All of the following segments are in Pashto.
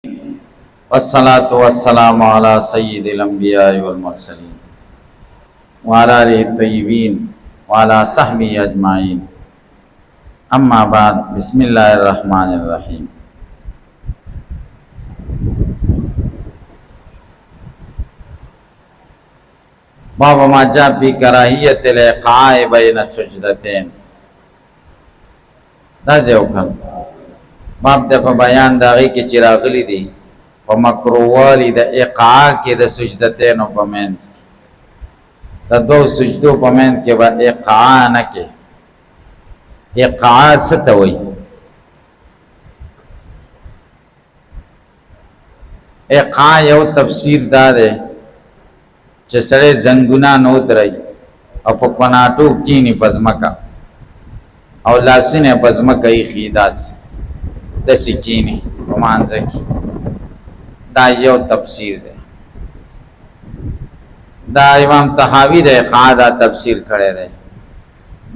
والصلاة والسلام على سید الانبیاء والمرسلین وعلى آلہ الطیبین وعلى صحبہ اجمعین اما بعد بسم اللہ الرحمن الرحیم باب ما جاء فی کراہیت الایقاع بین السجدتین دا زیوکم باب دفع بیان داغی کی چراغلی دی و مکروالی دا ایقاع کی دا سجدتین و پمینز کی دا دو سجدو پمینز کی با ایقاع نکی ایقاع ستوئی ایقاع یو تفسیر دا دے چه سڑے زنگونا نوت رئی او پکناتو کینی پزمکا او لاسونے پزمکا ای خیداس دسی کینی پمانزکی دا یو تفسیر دے دا امام طحاوی دے قاعدہ تفسیر کھڑے دے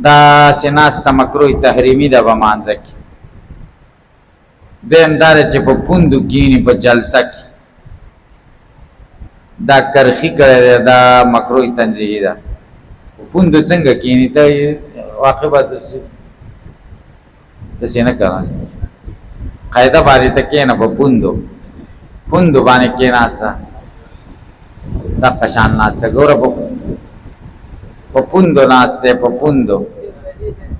دا سناست مکروح تحریمی دا بمانزکی دے اندار چے پا پندو کینی پا جلسہ کی دا کرخی کھڑے دے دا مکروح تنزیحی دا پندو سنگا کینی تا واقع بات دسی نکران قائدہ باری تکینا پا پندو بانے کے ناستا دا قشان ناستا گورا پا پندو ناستے پا پندو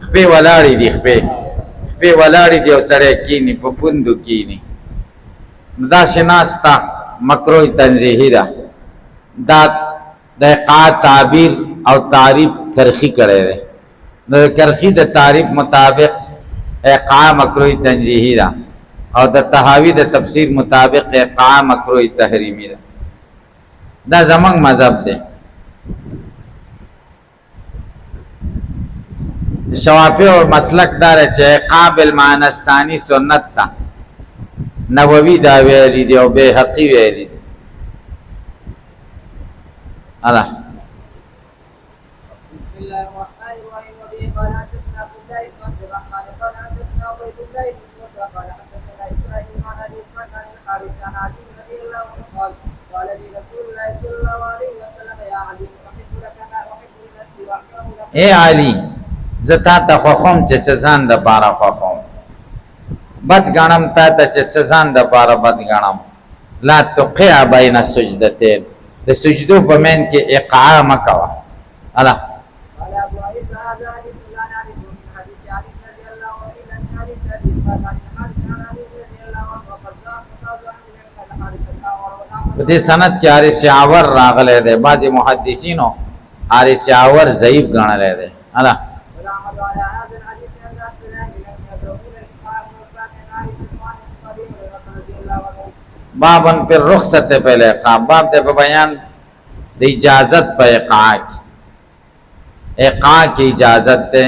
خپے والاری دی خپے والاری دی او سڑے کینی پا پندو کینی دا شناستا مکروح تنزیحی دا دا ایقاع تعبیر او تعریف کرخی کرے دے دا کرخی دا تعریف مطابق ایقاع مکروح تنزیحی دا اور دا طحاوی دا تفسیر مطابق ایقاع مکروح تحریمی دا دا زمان مذہب دے شوافی اور مسلک دار ہے چاہے ایقاع بالمعنی الثانی سنت تا نووی دا ویلی دے اور بے حقی ویلی دے اللہ بسم اللہ الرحمن الرحیم وبه قال حدثنا ابو الله بن عبد الرحمن قال حدثنا عبيد الله بن موسى قال حدثنا اسرائيل عن ابي اسحاق عن الحارث عن علي رضي الله عنه قال قال لي رسول الله صلى الله عليه وسلم يا علي احب لك ما احب لنفسي واكره لك اے علی زتا تا خوخم چه چزان دا بارا خوخم بد گانم تا تا چه چزان دا بارا بد گانم لا تقع بین السجدتین دا سجدو پمین کے اقعا مکوا اللہ قال ابو عيسى هذا حديث لا نعرفه من حديث علي رضي الله عنه الا من حديث ابي اسحاق عن الحارث عن علي رضي الله عنه وقد ذاق عنه الحارث الله دے سند کی حارث عور راغلے دے بعضی محدثینوں حارث عور ضعیف گانا لے دے اللہ ولعمل على هذا الحديث عند أكثر أهل العلم يدعون الإقامة والإقامة من عائشة وأنس وأبي هريرة رضي الله عنه. بابن پر رخصت پہلے اقام باب دے پہ بیان دے اجازت پہ اقاع کی اقاع کی اجازت دے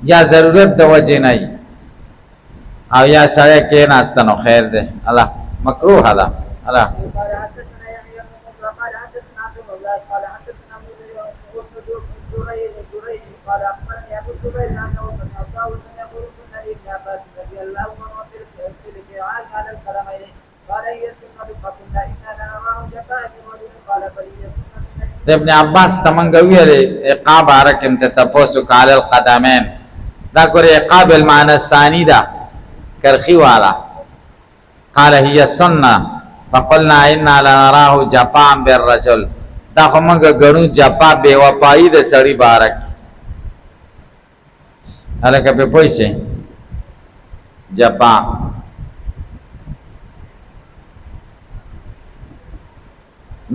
یا ضرورت دے وجہ نہیں او یا سڑے کے ناستنو خیر دے اللہ مکروح اللہ قال حدثنا يحيى بن موسى قال حدثنا عبد الرزاق قال حدثنا جريج قال أخبرني أبو الزبير أنه سمع طاووسا يقول كنا لابن عباس رضي الله عنه في القراءة على القدمين قال هي السنة فقلنا إنا لنراه جفاء في الرجل قال بل هي سنة ابن عباس تمنگوی ہے اقاع بارک انت تپوسو کال القدمین دا کر اقاع بالمعنی الثانی دا کرخی والا قال هي السنة فقلنا إنا لنراه جفاء بالرجل دا خمانگ گنو جفا بے وپائی دا سڑی بارک حالکہ پہ پوچھے جفا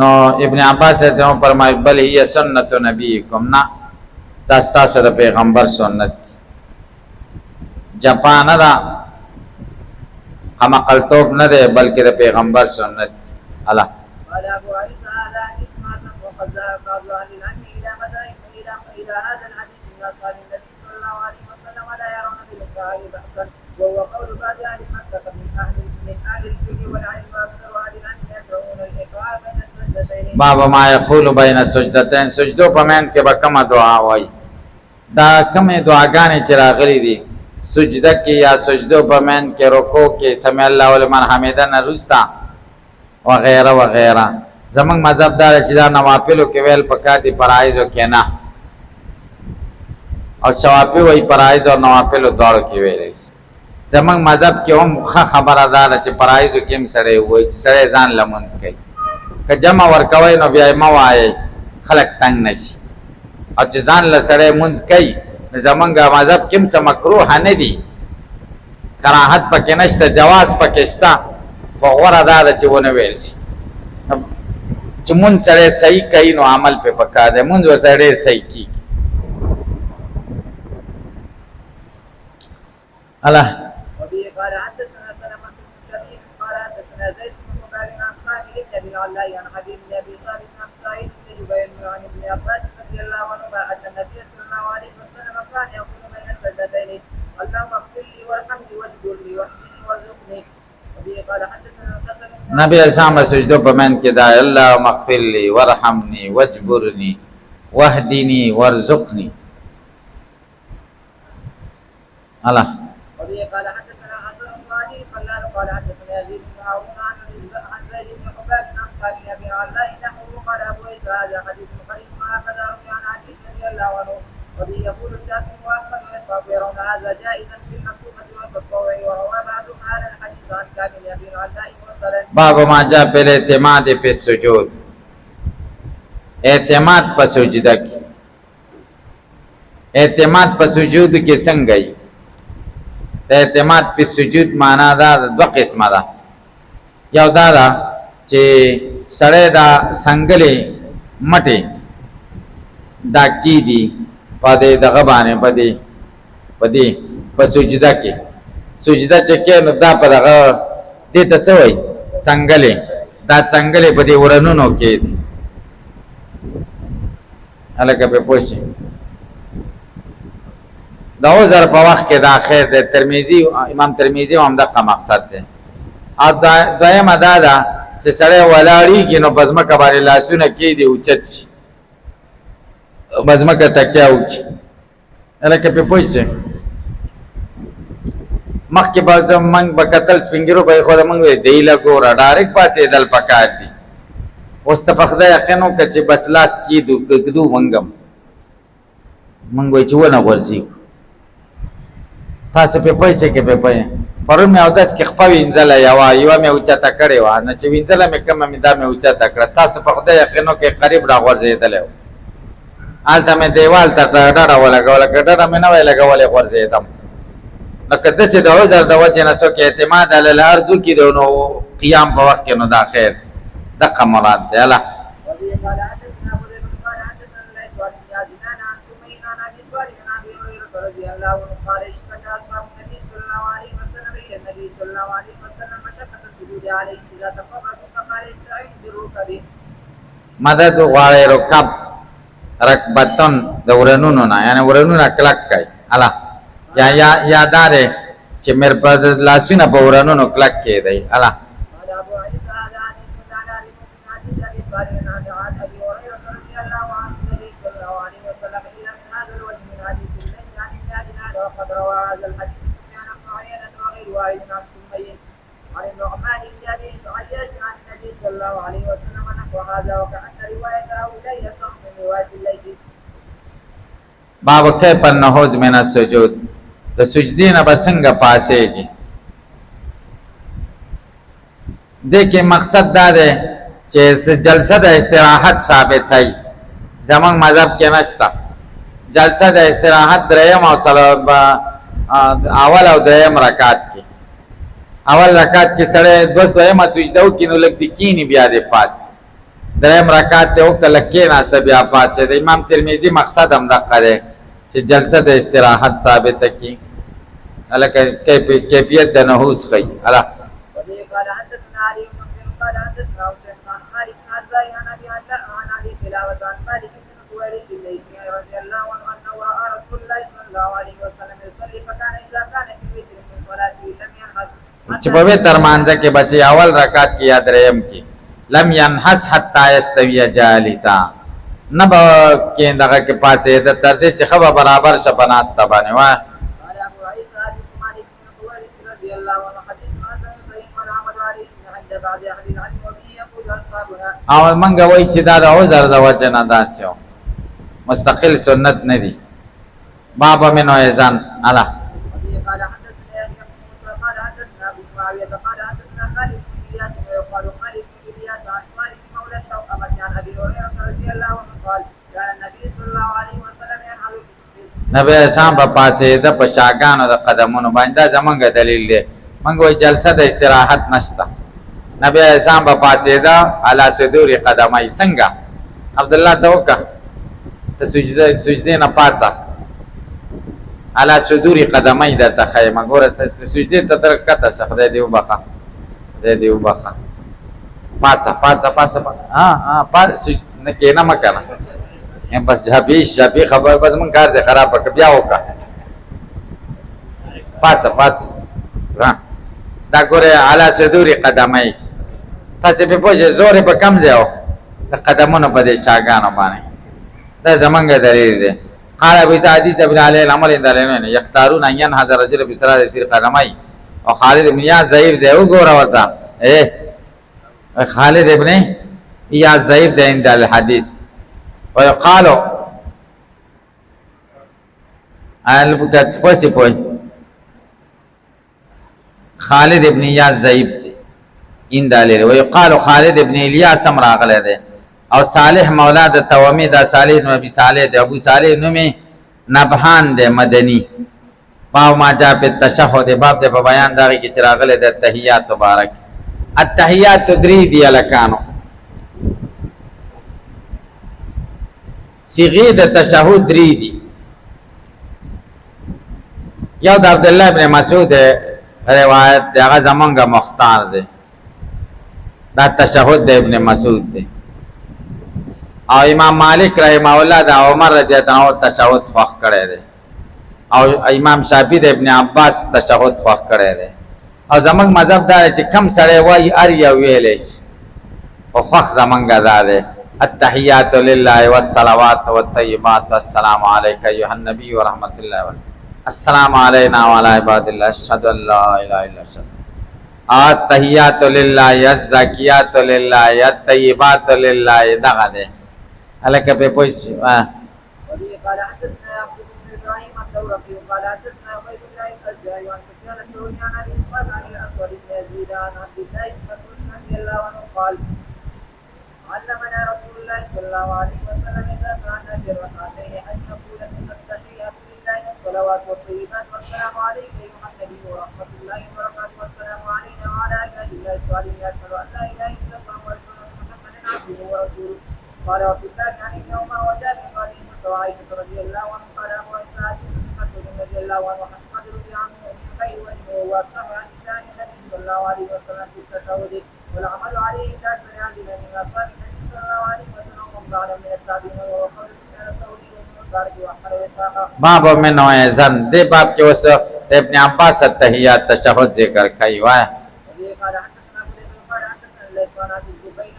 نو ابن عباس سے دیوں فرمائی بل ہی سنت نبیکم نا دستا سے دا پیغمبر سنت جپا نہ دا خمقلتوب نہ دے بلکہ دا پیغمبر سنت اللہ قال أبو عيسى هذا حديث حسن وقد ذهب بعض أهل العلم إلى مذاهب إلى هذا الحديث من أصحاب النبي صلى الله عليه وسلم ولا يرون بالإقراء بأسا وهو قول بعض أهل مكة من أهل الفقه والعلم وأكثر أهل العلم يدعون الإقراء بين السجدتين باب ما يقول بين السجدتين سجدو پمین کے بکم دعا ہوئی دا کم دعاگانی چراغلی دی سجده کې یا سجدو په من کې رکوع کې سمع الله لمن حمده نه رستا وغیرہ وغیرہ. زمنګ مذهب دا چې دا نوافلو کې ویل پکار دي فرایضو کې نه، او شوافی وی فرایض او نوافلو دواړو کې ویل شي. زمنګ مذهب کې هم خبره ده چې فرایضو کې هم سره وای چې سره ځان لمونځ کوي، که جمع ورکوي نو بیا ما وایي خلق تنگ نشي، او چې ځان له سره مونځ کوي زمنګ مذهب کې هم څه مکروه نه دي، کراهت پکې نشته، جواز پکې شته، په غوړه ده چې ونه ویل شي. چې مونږ سره صحیح کوي نو عمل په پکا ده، مونږ سره صحیح کی الله. وبه قال حدثنا سلمة بن شبيب قال حدثنا زيد بن مقال عن خالد بن ابي العلاء عن حبيب بن ابي صالح عن سعيد بن جبير عن ابن عباس رضي الله عنهما ان النبي صلى الله عليه وسلم كان يقول بين السجدتين اللهم اغفر لي وارحمني واجبر لي واهدني وارزقني. وبه قال حدثنا الحسن نبی اسلام سجدو په من کې دا الله مغفر لي وارحمني واجبرني واهدني وارزقني الله. وبه قال حدثنا حسن بن علي قال حدثنا يزيد بن هارون عن زيد بن حباب عن خالد بن ابي العلاء نحوه قال ابو عيسى هذا حديث قريب ما هكذا روي عن علي رضي الله عنه. وبه يقول الشافعي واحمد واسحاق يرون هذا جائزا في المكتوبه والتطوع وروى بعضهم هذا الحديث عن كامل ابي العلاء مرسلا. باب ما جاء في الاعتماد في السجود، اعتماد په سجده کې، اعتماد په سجود کې څنګه ای؟ اعتماد په سجود معنا دا دوه قسمه ده. یو دا ده چې سړی دا څنګهلې مټې دا کی دي په دې دغه باندې په دې په سجده کې، سجده چې کې نو دا په دغه دې ته څه وایي څنګهلې، دا څنګهلې په دې ورنونو کې دي هلکه په پوه شي. دا عذر په وخت کې دا خیر دی. ترمذی امام ترمذی هم دغه مقصد دی. او دویمه دا ده چې سړی ولاړېږي نو په ځمکه باندې لاسونه کېږدي اوچت شي، په ځمکه تکیه وکړي هلکه پرې پوه شئ. مخکې به موږ به کتل سپین ږیرو به یې خو موږ وایي دی له ګوره ډایرکټ پاڅېدل پکار دي. اوس ته په خدای یقین وکړه چې بس لاس کېږدو موږ هم موږ وایي چې ونه غورځېږو. تاسو پې پوه شئ که پې پوه پرون مې اودس کې خپه وینځله یوه مې اوچته کړې وه، نو چې وینځله مې کومه مې دا مې اوچته کړه. تاسو په خدای یقین وکړئ قریب را غورځېدلی و، هلته مې دیوال ته ډډه ولګوله، که ډډه مې نه وی لګولې غورځېدم. نو که داسې د عذر د وجې نه څوک اعتماد علی الارض وکړي نو قیام په وخت کې نو دا خیر دقه مراد دی. الله وبه قال حدثنا ابو ذر قال حدثنا الليث عن عن عن سمين عن ابي صالح عن ابي هريره رضي الله عنه قال اشتكى اصحاب النبي صلى الله عليه وسلم الى النبي صلى الله عليه وسلم مشقه السجود عليه اذا تفرغوا فقال استعينوا بالركب. مدد غواړي رکب رکبتن د ورنونو نه، یعنی ورنونه کلک کوي. الله یا داره چې مر په لاسونه په ورنونو کلک کېدی. الله قال ابو عيسى هذا حديث عن حديث ابي صالح عن ابي هريره رضي الله عنه النبي صلى الله عليه وسلم الا من هذا الوجه من حديث ليس عن ابن عدنان وقد روى هذا الحديث سفيان بن عيينه وغير واحد عن سمين عن النعمان بن ابي عياش عن النبي صلى الله عليه وسلم نحو هذا وكأن روايته اليه صح من روايه الليث. باب کیف النهوض من السجود، د سجدې نه به څنګه پاسېږي. دې کې مقصد دا دی چې جلسه د استراحت ثابتوي. زمونږ مذهب کې نشته جلسه د استراحت دریم او اول او دریم رکعت کې. اول رکعت کې سړی دویمه سجده وکړي نو لږ دې کښېني بیا دې پاڅي، دریم رکعت ته وکړه لږ کښېناسته بیا پاڅېده. د امام ترمذي مقصد هم دقه دی چې جلسه د استراحت ثابته کړي. هلکه کیفیت د نهوض ښیي. الله وبه قال حدثنا علي بن مسلم قال حدثنا حسين عن خالد بن عزاء عن ابي عن ابي تلاوه عن مالك بن حويرث الليثي رضي الله عنه انه راى رسول الله صلى الله عليه وسلم يصلي فكان اذا كان في وتر من صلاته لم ينهض. چې په وتر مانځه کې بچي اول رکعت کې یا دریم کې لم ينحس حتى يستوي جالسا، نه به کې دغه کې پاتې د تر دې چې خبر برابر شه په ناسته باندې. وای قال ابو عيسى حديث الله عنه حديث حسن صحيح والعمل عليه عند بعض اهل العلم وبه يقول اصحابنا. او منګه وای چې دا د عذر د وجه نه داسې و مستقل سنت نه دي بابا منو اذان الله. وبه قال حدثنا يحيى بن موسى قال حدثنا ابو معاويه قال حدثنا خالد بن الياس ويقال خالد بن الياس عن صالح مولى التوأمة عن ابي هريره رضي الله عنه قال كان النبي صلى الله عليه وسلم ينهض في نبی اسلام په پاسې د پشاګانو د قدمونو باندې دا زمونږ دلیل دی. موږ وایي جلسه د استراحت نشته. نبی اسلام په پاسې دا علی صدور قدمای څنګه عبد الله توکا ته سجده نه پاتہ علی صدور قدمای د تخیمه ګوره سجده ته تر کته شخده دی وبخه دی وبخه پاتہ پاتہ نه کېنه مکنه بس جابی خبر بس من کار دے خراب پک بیا وکا پاتہ دا ګوره علی صدور قدمایش تاسو په پوجا زور په کم ځاو قدمونو په دې شاګانو باندې دا زمونږ دلیل دی. قال ابو سعید بن علی الامر اندلن یختارون ان ينحذر رجل بسرعه يسير قدمای او خالد بن یا ضعیف دی وګوره ورته خالد ابن یا ضعیف دی اند الحدیث ويقال البكت پوسی پوی خالد ابن الیاس ضعیف دی این دلیل ويقال خالد ابن الیاس امر اغله دی او صالح مولا د تومی دا صالح نو ابي صالح دی ابو صالح نو می نبهان دی مدنی باو ما جاء په تشهد باب د بیان دا کی چراغله د تحیات مبارک التحیات تدری دی الکانو صيغه د تشهود درې دي. یو د عبد الله ابن مسعود روایت دی هغه زمونږه مختار دی دا تشهود د ابن مسعود دی او امام مالک رحمه الله د عمر رضی الله عنه تشهود خوښ کړی دی او امام شافعی د ابن عباس تشهود خوښ کړی دی او زمونږ مذهب دا چې کم سړی وایي ار یو ویلی شي او خوښ زمونږه دا دی التحیات للہ والصلوات والطیبات والسلام علیکہ ایھا النبی ورحمۃ اللہ السلام علینا وعلی عباد اللہ اشہد ان لا الہ الا اللہ التحیات للہ الزکیات للہ الطیبات للہ دغه ده الکه په پوښ وبه قال حدثنا يعقوب بن ابراهيم الدورقي قال حدثنا عبيد الله الحجاج عن سفيان الثوري عن ابي اسحاق عن الاسود بن يزيد عن عبد الله بن مسعود رضي الله عنه قال علمنا رسول الله صلى الله عليه وسلم اذا كان في الركعتين ان نقول التحيات لله والصلوات والطيبات والسلام عليك ايها النبي ورحمه الله وبركاته والسلام علينا وعلى عباد الله الصالحين اشهد ان لا اله الا الله واشهد ان محمدا عبده ورسوله. قال وفي الله عن ابن عمر وجابر قال موسى وعائشه رضي الله عنه قال ابو عيسى حديث ابن مسعود رضي الله عنه قد روي عنه من خير وجهه وصح عن لسان النبي صلى الله عليه وسلم في التشهد والعمل عليه كافر عادل من اصحاب النبي صلى الله عليه وسلم وقال من التابعين وقال سفيان الثوري ومن واحمد واسحاق. باب من زن دے باب کے اس ابن عباس التحیات تشہد ذکر کئی وای. قال حدثنا ابو بكر قال حدثنا ليس عن ابي الزبير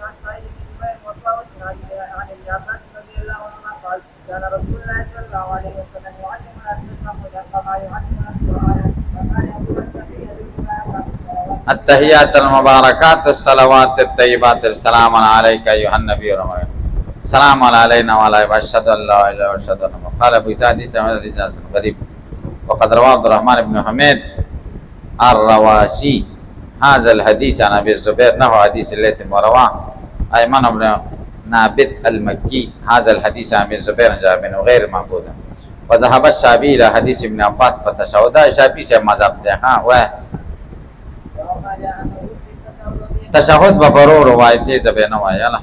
عن سعيد بن جبير وطاووس عن ابن عباس رضي الله عنهما قال كان رسول الله صلى الله عليه وسلم يعلمنا التشهد كما يعلمنا القران وكان يقول التحيات لله التحیات المبارکات الصلوات الطیبات السلام علیکہ ایھا النبی ورحمۃ السلام علینا وعلی اشهد ان لا الہ الا اللہ اشهد ان قال ابو سعید حدیث غریب وقد روى عبد الرحمن بن حمید الرواشی هذا الحديث عن ابي الزبير نحو حديث ليس مروى ايمن بن نابت المكي هذا الحديث عن ابي الزبير جاء من غير معبود وذهب الشافعي الى حديث ابن عباس فتشهد الشافعي سے مذهب ده ہاں وہ تشہد و برو روایتی زبین وای اللہ.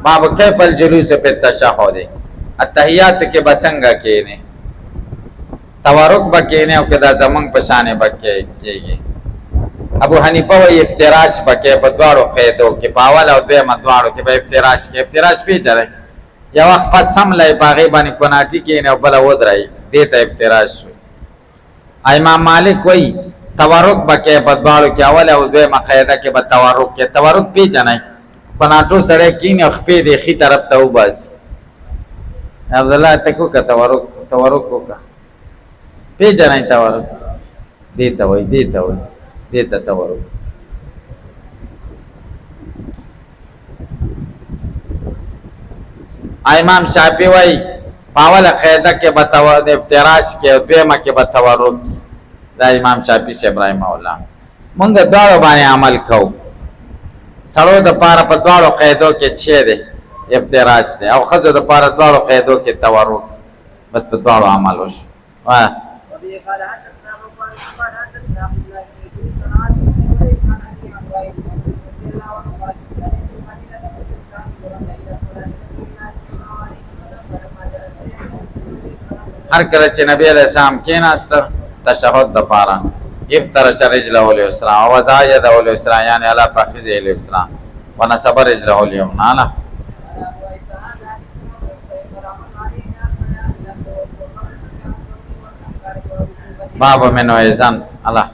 باب کیف الجلوس فی التشہد التحیات کے بسنگا کینے تورک بکینے او کدا زمان پشانے بکیگی. ابو حنیفه وی افتراش بکې په دواړو قیدو کې په اول او دویم دواړو کې به افتراش کې افتراش پیچره یو وخت قسم لای باغې باندې کوناټی کې نه بل ودرای دیته افتراش شو. امام مالک وی تورک بکې په دواړو کې اول او دویمه قاعده کې به تورک کې تورک پیژنئ په ناټو سړی کیني او خپې د ښي طرف ته وباسي عبدالله ته وکړه تورک وکړه پیژنئ تورک دې ته وایي دې ته تورک امام شافعي وایي په اوله قاعده کې به افتراش کې او دویمه کې به تورک دا امام شافعي صاحب رحمه الله مونږ دواړو باندې عمل کوو سړو د پاره په دواړو قاعدو کې چې دی افتراش دی او ښځو د پاره دواړو قاعدو کې تورک بس په دواړو عمل وشو وبه قال حدثنا ابو بكر قال حدثنا عبد الله بن ادريس عن عاصم بن بريد عن ابي عن وائل رضي الله عنه قال كان في المدينه كان يصلون الى صلاه رسول الله صلى الله عليه وسلم فلما جلس هر کله چې نبی علیہ السلام کېناست تشهد د پاره افترش رجله اليسرى ووضع يده اليسرى يعني على فخذه اليسرى ونصب رجله اليمنى باب من ويزن الله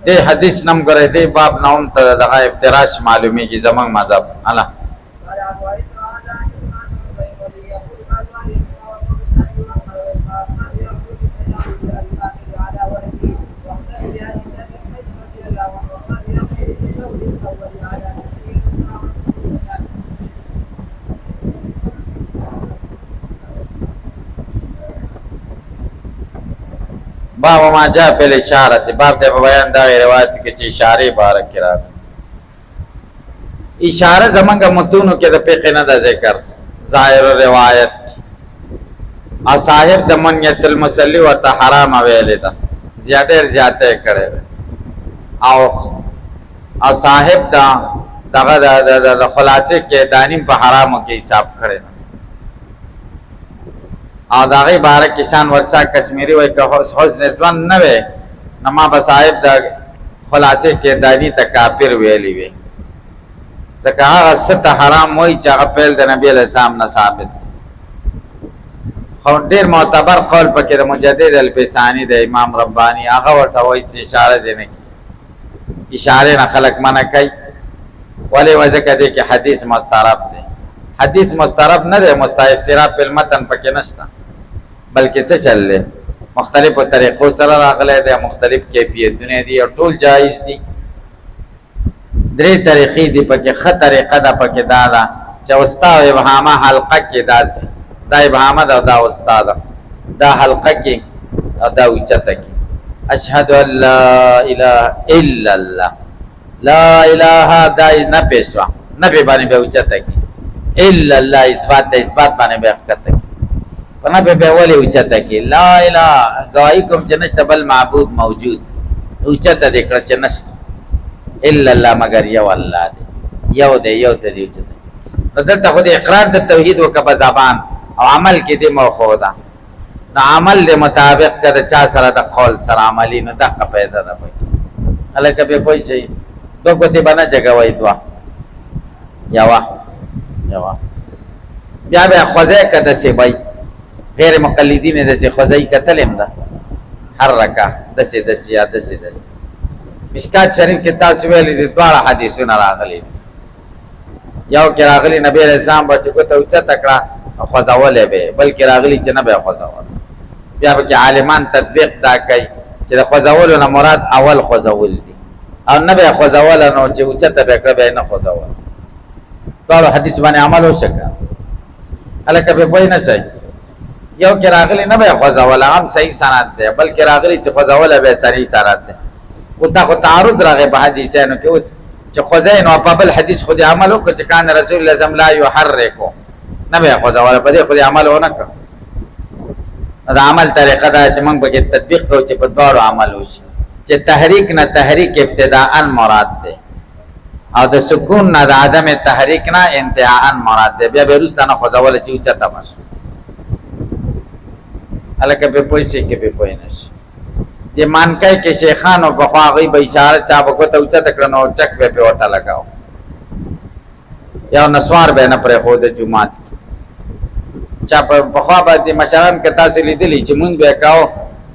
دې حدیث نم غره دې باب نوم ته دغه افتراش معلومی کی زمنګ مذهب الله باب ما جاء په اشاره باب د بیان دا روایت کې چې اشاره بارک را اشاره زمونږ متونو کې د فقه نه د ذکر ظاهر روایت او صاحب د منیت المصلی ورته حرام ویل ده زیاته کړي او صاحب دا دغه د خلاصه کې دانیم په حرامو کې حساب کړي او داغی بارک کشان ورشا کشمیری وی که حسن اسوان نوے نما بصاحب دا خلاصے کے دانی تا کافر ویلی وی تکا آغا ست حرام وی چاگا پیل دا نبی علیہ السلام نثابت خون دیر معتبر قول پاکی دا مجدد البسانی دا امام ربانی آغا ورطا وی چی اشارہ دینے کی اشارے نا خلق منع کئی ولی وزکا دے کہ حدیث مستعرب دے حدیث مستعرب نہ دے مستعرب پی المتن پاکی نشتا بلکہ سے چل لے مختلف طریقوں سره راغلی دی مختلف کیفیتونه دي او ټول جایز دي درې طریقې دي پکې ښه طریقه ده پکې دا ده چې استاد ابهامه حلقه کې داسې دا ابهامه ده دا استاد دا حلقه کې دا اوچته کې اشهد ان لا اله الا الله لا اله دا نه پېښه نه به باندې به اوچته کې الا الله اثبات باندې به حقیقت کې پنا به ولی اوچته کې لا اله گواہی کوم چې نشته بل معبود موجود اوچته دې کړ چې نشته الا الله مگر یو الله دی یو ته دی اوچته دلته خو د اقرار د توحید وکړه زبان او عمل کې دې موخوده نو عمل دې مطابق کړه چا سره د قول سره عملی نو دغه پیدا ده پي الکه به کوئی شي دوه دې باندې جګوي دوا یوا بیا به خوځه کده سی بای غیر مقلدین دسه خوځي کتلم ده هر رکعه دسه یا دسه مشکات شریف کې تاسو ویلي دي ډول حدیثونه راغلي یو کې راغلي نبی رسول الله بچو ته اوچا تکړه خوځولې به بلکې راغلي چې نه به خوځول بیا به عالمان تطبیق دا کوي چې خوځولو نه مراد اول خوځول دي او نه به خوځول نو چې اوچا ته به کړه به نه خوځول ټول حدیث باندې عمل وشکا الکه به وای نه شي یو کې راغلی نه به خوځول هم صحیح سند ده بلکې راغلی چې خوځول به صحیح سند ده او دا خو تعارض راغی په حدیثانو کې اوس چې خوځین او په بل حدیث خو دې عمل وکړي چې کان رسول الله صلی الله علیه وسلم لا يحرکو نه به خوځول په دې خو دې عمل ونه کړ دا عمل طریقه دا چې موږ پکې تطبیق کوو چې په دواړو عمل وشي چې تحریک نه تحریک ابتداءً مراد دی او د سکون نه د عدم تحریک نه انتهاءً مراد دی بیا به وروسته نه خوځوله چې اوچته بشو هلکه پې پوه شي که پې پوه نه شي د مانکی کې شیخانو پخوا هغوی به اشاره چا به ګوته اوچته کړه نو چک به پې ورته لګاو یو نسوار به یې نه پرېښوده جومات کې چا پخوا به د مشران که تاسو لیدلي چې مونځ به یې کوو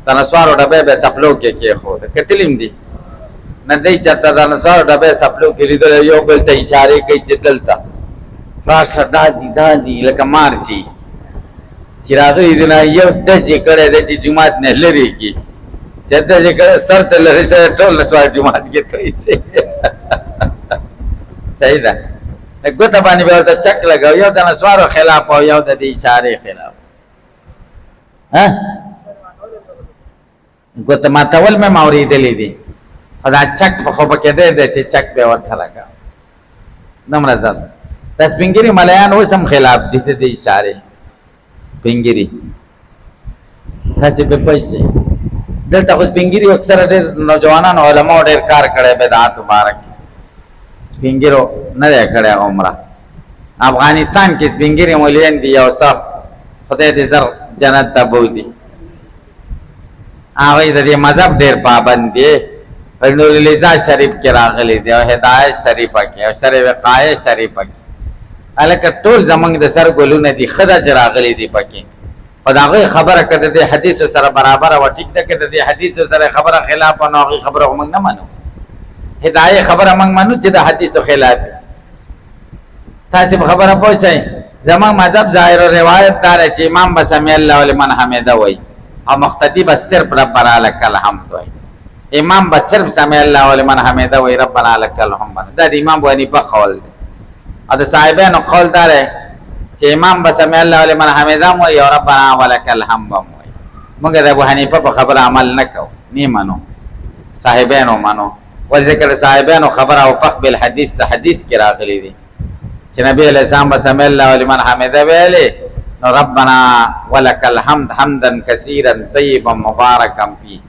د نسوارو ډبی به یې سپلو کې کېښوده کتلي هم دي نه دی چېرته د نسوارو ډبی سپلو کې لیدلی یو بل ته اشارې کوي چې دلته راشه دا دي لکه مار چې راغلي دي نه یو دس یې کړی دی چې جومات نه لرې کړي چې دس یې کړی سر ته لرې شوی ټول نسوار جومات کې توی شي صحیح ده ګوته باندې به ورته چک لګاو یو د نسوارو خلاف او یو د دې اشارې خلاف ګوته ماتول مې ما اورېدلي دي او دا چک په خو پکې دی چې چک به ورته لګاو دومره زر د سپین ږیري ملایان اوس هم خلاف دي د دې اشارې سپین ږیري تاسې پې پوه شئ دلته خو سپین ږیري اکثره ډېر نوجوانانو علماو ډېر کار کړی بدعاتو باره کې سپین ږیرو نه دی کړی عمره افغانستان کې سپین ږیري مولین دي یو څه خدای دې زر جنت ته بوځي هغوی د دې مذهب ډېر پابند دي نورالرضا شریف کې راغلی دی او هدایت شریفه کې او شرع وقایه شریفه کې هلکه ټول زموږ د سر ګلونه دي ښه ده چې راغلي دي پکې او د هغوی خبره که د دې حدیثو سره برابره وه ټیک ده که د دې حدیثو سره خبره خلاف وه نو هغوی خبره خو موږ نه منو هدایه خبره موږ منو چې د حدیثو خلاف وي تاسې په خبره پوه شئ زموږ مذهب ظاهر روایت دا دی چې امام به سمیع الله لمن حمده وایي او مقتدي به صرف ربنا لک الحمد وایي امام به صرف سمیع الله لمن حمده وایي ربنا لک الحمد دا د امام ابو حنیفه قول دی او د صاحبانو قول دا دی چې امام به سمیع الله لمن حمده وایي او ربنا ولک الحمد وایي موږ د ابو حنیفه په خبره عمل نه کوو نه منو صاحبانو منو ول ذکر صاحبانو خبره او فخ بالحدیث د حدیث کې راغلی دی چې نبی علیہ السلام به سمیع الله لمن حمده ویلې نو ربنا ولک الحمد حمدا کثیرا طیبا مبارکا فیه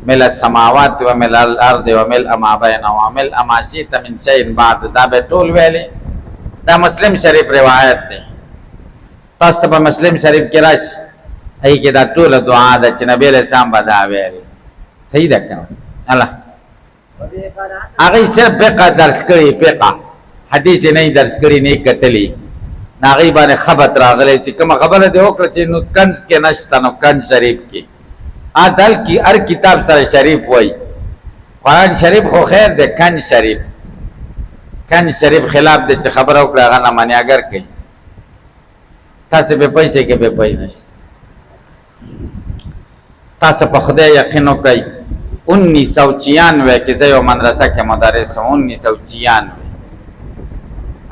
ملء السماوات وملء الارض وملء ما بینهما وملء ما شئت من شیء بعد دا به ټول ویلې دا مسلم شریف روایت دی تاسو په مسلم شریف کې راشي هغې کې دا ټوله دعا ده چې نبی علیہ السلام به دا ویلې صحیح ده که نه الله هغوی صرف فقه درس کړي فقه حدیث یې نه درس کړي نه کتلي نو هغوی باندې خبط راغلی چې کومه خبره دې وکړه چې نو کنز کې نشته نو کنز شریف کې دل کی هر کتاب سره شریف وای قرآن شریف خو خیر دی کنز شریف خلاف دی چې خبره وکړه هغه نه منې اگر کوي تاسې پې پوه شئ که پې پوه نه شئ تاسو په خدای یقین وکئ 1996 کې زه یو مدرسه کې مدرس وم 1996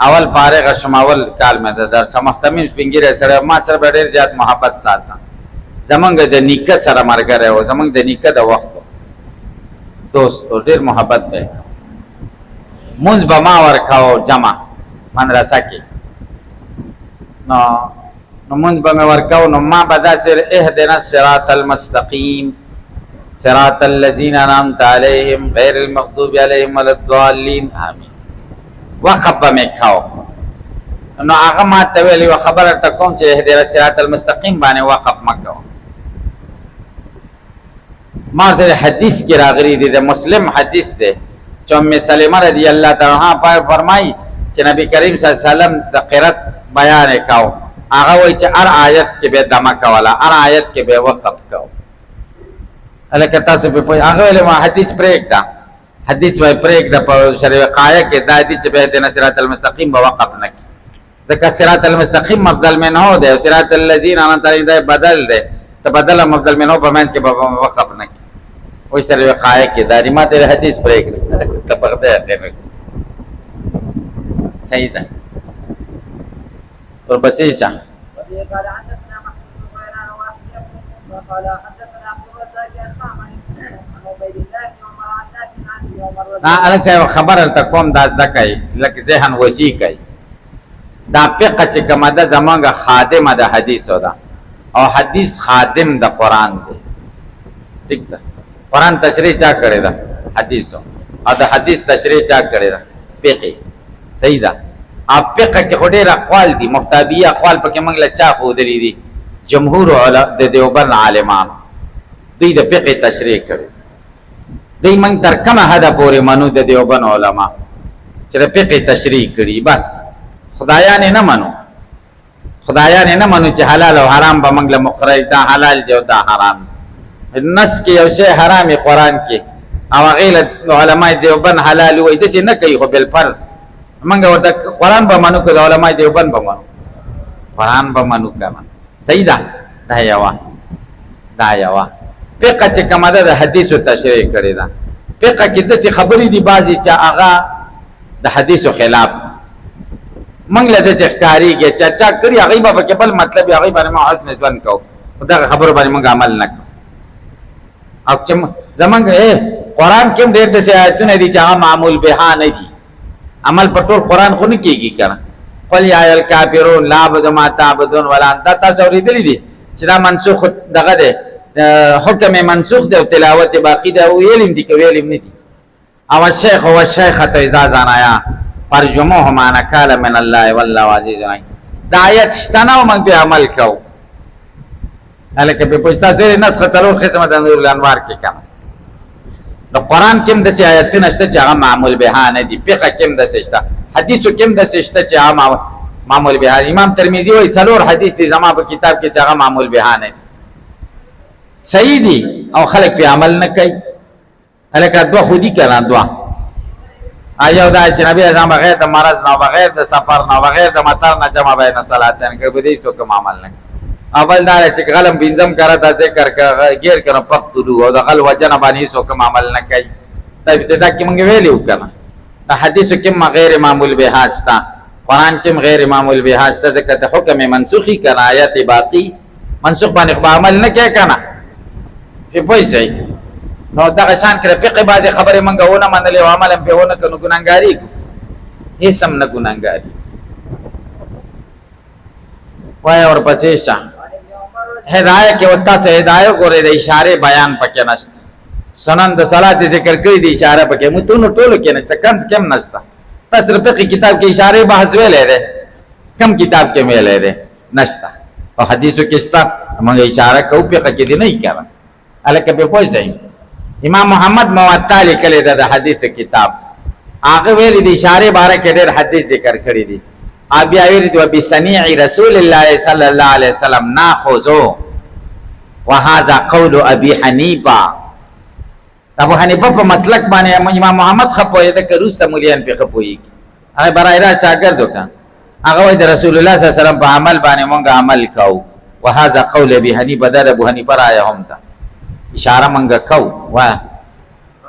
اول فارغه شوم اول کال مې د درس محتمل سپین ږیری سره ما سره به ډېر زیات محبت ساته زمونږ د نیکه سره ملګری و زمونږ د نیکه د وخت دوست و ډېر محبت دی مونځ به ما ورکاو جمع مدرسه کې نو مونځ به مې ورکاو نو ما به داسې اهدنا الصراط المستقیم صراط الذین انعمت علیهم غیر المغضوب علیهم ولا الضالین آمین وقف به مې کاو نو هغه ما ته ویلي وه خبره ته کوم چې اهدنا الصراط المستقیم باندې وقف مه کوه ما ورته حدیث کې راغلی دی د مسلم حدیث دی چې ام سلمه رضی الله تعالی عنها فرمایي چې نبی کریم صلی الله علیه وسلم د قرات بیان یې کاو هغه وایي چې هر آیت کې به دمه کوله هر آیت کې به وقف کوو هلکه تاسو پې پوه هغه ویلې ما حدیث پرېږده حدیث به یې پرېږده په شرع وقایه کې دا دي چې به اهدنا صراط المستقیم به وقف نه کړي ځکه صراط المستقیم مبدل منه دی او صراط الذین انعمت علیهم دا بدل دی ته بدل مبدل منه په منځ کې به وقف نه کړي وایي شرع وقایه کې دا ما ته حدیث پرېږده ته په خدای یقین صحیح ده ورپسې شه قال حدثنا محمود بن غيلان وأحمد بن موسى قال حدثنا عبد الرزاق الطعمي عن عبيد الله بن عمر عن نافع عن ابن عمر هلکه یو خبره درته کوم دا زده کوئ لکه ذهن وسیع کوئ دا فقه چې کومه ده زمونږ خادمه د حدیثو ده او حدیث خادم د قرآن دی. ٹھیک ده، قرآن تشریح چا کړی ده؟ حدیثو. او د حدیث تشریح چا کړی ده؟ فقه. صحیح ده. او فقه کې خو ډېر اقوال دي، محتابي اقوال پکې موږ له چا ښودلي دي؟ جمهور د دیوبند عالمان دوی د فقه تشریح کړی. دوی موږ تر کومه حده پورې منو د دیوبند علما چې د فقه تشریح کړي؟ بس خدایان نه منو، خدایان نه منو چې حلال او حرام به موږ له مقرر دا حلال دی او دا حرام. نس کې یو شی حرام قرآن کې او هغې له علماء دیوبند حلال وایي، داسې نه کوي خو بالفرض موږ ورته قرآن به منو که د علماء دیوبند به منو؟ قرآن به منو که نه. صحیح ده. دا یوه فقه چې کومه ده د حدیثو تشریح کړې ده. فقه کې داسې خبرې دي بعضې چې هغه د حدیثو خلاف موږ له داسې ښکارېږي چې چا کړي هغوی به پکې بل مطلب هغوی باندې موږ حسن ژوند کوو، خو دغه خبرو باندې موږ عمل نه کوو. او چې زمونږ قرآن کې هم ډېر داسې آیتونه دي چې هغه معمول بها نه دي. عمل په ټول قرآن خو نه کېږي که نه. قل یا ایها الکافرون لا اعبد ما تعبدون ولا انتم. دا تاسو اورېدلي دي چې دا منسوخ دغه دی، حکم منسوخ دی او تلاوت باقی دی. او ویلم دي که ویلم نه دي. او الشیخ والشیخة اذا زنایا فرجموهما نکالا من الله والله عزیز حکیم. دا آیت شته نه او موږ پرې عمل کوو. هلکه پې پوښتنه تاسو نسخه څلور قسمه د نور الانوار کې که نه. د قرآن کې هم داسې آیتونه شته چې هغه معمول بها نه دي. فقه کې هم داسې شته، حدیثو کې هم داسې شته چې هغه معمول بها. امام ترمذي وایي څلور حدیث دي زما په کتاب کې چې هغه معمول بها نه دي. صحیح دي او خلک پې عمل نه کوي. هلکه دوه خو دي که نه؟ دوه یو دا چې نبي اعظم بغیر د مرض نه، بغیر د سفر نه، بغیر د مطر نه جمع بین صلاتین کړي، په دې څوک عمل نه کوي. اول دا چې غلم بنځم کرا ته ذکر غیر کنه پختلو او د غل وجنه باندې څوک عمل نه کوي. دا ابتدا کې موږ ویلو کنه. دا حدیثو کې غیر معمول بها شته، قرآن کې غیر معمول بها شته، ځکه ته حکم منسوخي کنه آیات باقی منسوخ باندې عمل نه کوي کنه. په پوهیږئ نو دغه شان کړه فقه بعضې خبرې موږ ونه منلې او عمل هم پرې ونه کړو، ګناهګاري کوو. هېڅ هم نه ګناهګاري. وایه ورپسې شه هدایه کې ورته ته هدایه ګورې د اشارې بیان پکې نشته. سنن د صلات ذکر کړي دي، اشاره پکې متونو ټولو کې نشته، کنز کې هم نشته. تاسو فقه کتاب کې اشارې بحث ویلی دی، کم کتاب کې ویلی دی؟ نشته. او حدیثو کې شته، موږ اشاره کوو، فقه کې دې نه وي کنه. هلکه پرې پوه شئ. امام محمد موطا لیکلی ده د حدیثو کتاب، هغه ویلي دي اشارې باره کې ډېر حدیث ذکر کړي دي. بیا ویلي دي وبصنیع رسول الله صلی الله علیه وسلم ناخذو وهذا قول ابي حنیفه. ابو حنیفه په مسلک باندې امام محمد ښه پوهېده که روسته مولیان پرې ښه پوهېږي. هغه برای راست شاګرد وکړه، هغه وایي د رسول الله صلی الله علیه وسلم په عمل باندې مونږ عمل کوو. وهذا قول ابي حنیفه، دا د ابو حنیفه رایه هم ده، اشاره مونږ کوو. وایه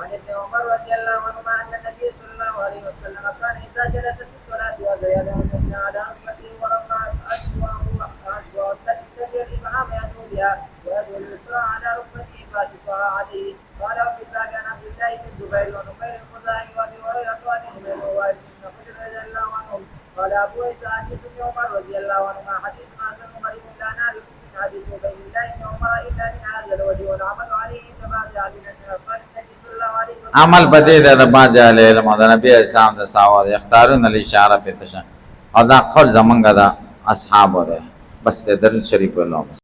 عن ابن عمر رضي الله عنهما ان النبي صلى الله عليه وسلم كان اذا جلس في الصلاه وزيد وزن على ركبته ورفع اصبعه التي تلي الابهام يدعو بها ويدعو اليسرى على ركبته فاسقها عليه. قال وفي الباب عن عبد الله بن الزبير ونمير الخزاعي وابي هريره وعن ابن وائل بن حجر رضي الله عنهم. قال ابو عيسى حديث ابن عمر رضي الله عنهما حديث حسن غريب لا نعرف من حديث عبيد الله بن عمر الا من هذا الوجه والعمل عليه كما جاء من اصحاب النبي صلى الله عليه وسلم. عمل بدې د بعض اهل علم او د نبي اسلام د صحابه اختارون الاشاره په تشه او دا قول زمونږ د اصحابو ده. بس د درود شریف ولوم.